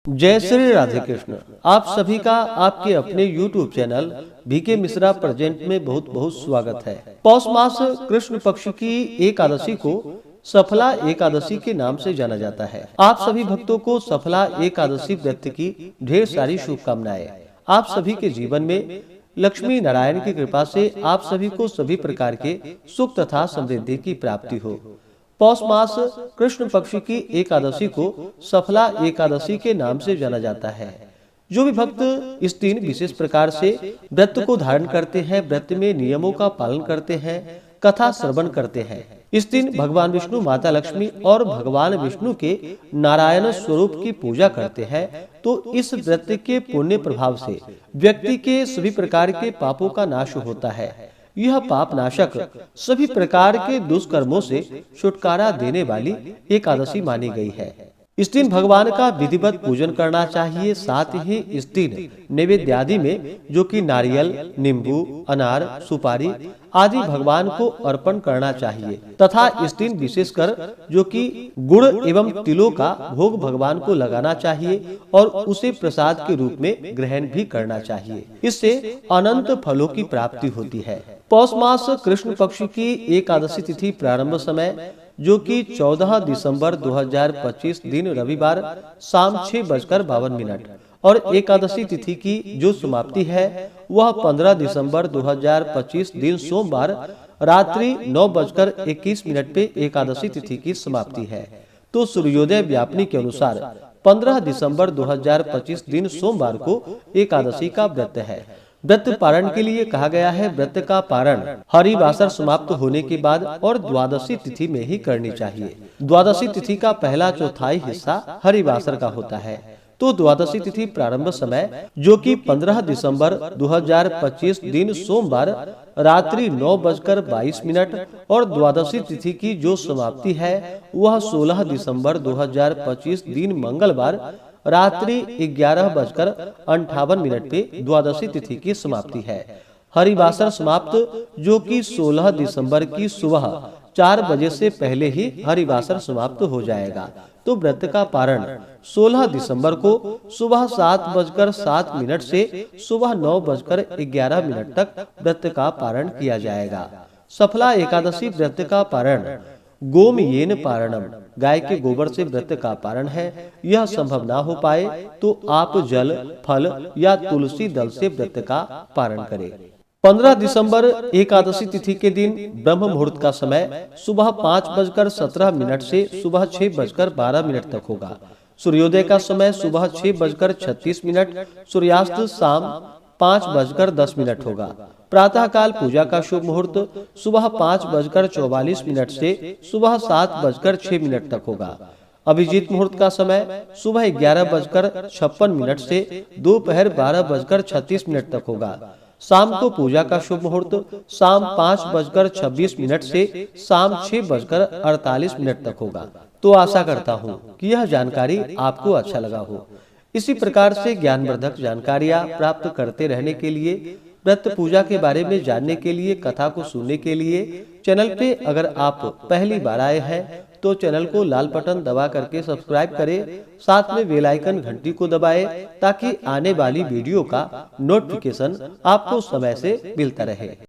जय श्री राधे कृष्ण। आप सभी का आपके अपने YouTube channel BK Mishra present में बहुत बहुत स्वागत है। पौष मास कृष्ण पक्ष की एकादशी को सफला एकादशी के नाम से जाना जाता है। आप सभी भक्तों को सफला एकादशी व्रत की ढेर सारी शुभकामनाएं। आप सभी के जीवन में लक्ष्मी नारायण की कृपा से आप सभी को सभी प्रकार के सुख तथा समृद्धि की प्राप्ति हो। पौष मास कृष्ण पक्ष की एकादशी को सफला एकादशी के नाम से जाना जाता है। जो भी भक्त इस दिन विशेष प्रकार से व्रत को धारण करते हैं, व्रत में नियमों का पालन करते हैं, कथा श्रवण करते हैं, इस दिन भगवान विष्णु, माता लक्ष्मी और भगवान विष्णु के नारायण स्वरूप की पूजा करते हैं, तो इस व्रत के पुण्य प्रभाव से व्यक्ति के सभी प्रकार के पापों का नाश होता है। यह पाप नाशक सभी प्रकार के दुष्कर्मों से छुटकारा देने वाली एकादशी मानी गई है। इस दिन भगवान का विधिवत पूजन करना चाहिए। साथ ही इस दिन नैवेद्य आदि में जो कि नारियल, नींबू, अनार, सुपारी आदि भगवान को अर्पण करना चाहिए तथा इस दिन विशेषकर जो कि गुड़ एवं तिलों का भोग भगवान को लगाना चाहिए और उसे प्रसाद के रूप में ग्रहण भी करना चाहिए। इससे अनंत फलों की प्राप्ति होती है। पौष मास कृष्ण पक्ष की एकादशी तिथि प्रारंभ समय जो कि 14 दिसंबर 2025 दिन रविवार शाम 6:52 और एकादशी तिथि की जो समाप्ति है वह 15 दिसंबर 2025 दिन सोमवार रात्रि 9:21 पे एकादशी तिथि की समाप्ति है। तो सूर्योदय व्यापनी के अनुसार 15 दिसंबर 2025 दिन सोमवार को एकादशी का व्रत है। व्रत पारण के लिए कहा गया है। व्रत का पारण हरिवासर समाप्त होने के बाद और द्वादशी तिथि में ही करनी चाहिए। द्वादशी तिथि का पहला चौथाई हिस्सा हरिवासर का होता है। तो द्वादशी तिथि प्रारंभ समय जो कि 15 दिसंबर 2025 दिन सोमवार रात्रि 9:22 और द्वादशी तिथि की जो समाप्ति है वह 16 दिसंबर 2025 दिन मंगलवार रात्रि 11:58 पे द्वादशी तिथि की समाप्ति है। हरिवासर समाप्त जो कि 16 दिसंबर की सुबह 4 बजे से पहले ही हरिवासर समाप्त हो जाएगा। तो व्रत का पारण 16 दिसंबर को सुबह 7:07 से सुबह 9:11 तक व्रत का पारण किया जाएगा। सफला एकादशी व्रत का पारण गोमयेन पारणम, गाय के गोबर से व्रत का पारण है। यह संभव ना हो पाए तो आप जल, फल या तुलसी दल से व्रत का पारण करें। 15 दिसंबर एकादशी तिथि के दिन ब्रह्म मुहूर्त का समय सुबह 5:17 से सुबह 6:12 तक होगा। सूर्योदय का समय सुबह 6:36, सूर्यास्त शाम 5:10 होगा। प्रातः काल पूजा का शुभ मुहूर्त सुबह 5:44 से सुबह 7:06 तक होगा। अभिजीत मुहूर्त का समय सुबह 11:56 से दोपहर 12:36 तक होगा। शाम को पूजा का शुभ मुहूर्त शाम 5:26 से शाम 6:48 तक होगा। तो आशा करता हूँ कि यह जानकारी आपको अच्छा लगा हो। इसी प्रकार से ज्ञानवर्धक जानकारियाँ प्राप्त करते रहने के लिए, व्रत पूजा के बारे में जानने के लिए, कथा को सुनने के लिए चैनल पे अगर आप पहली बार आए हैं तो चैनल को लाल बटन दबा करके सब्सक्राइब करें। साथ में बेल आइकन घंटी को दबाएं ताकि आने वाली वीडियो का नोटिफिकेशन आपको समय से मिलता रहे।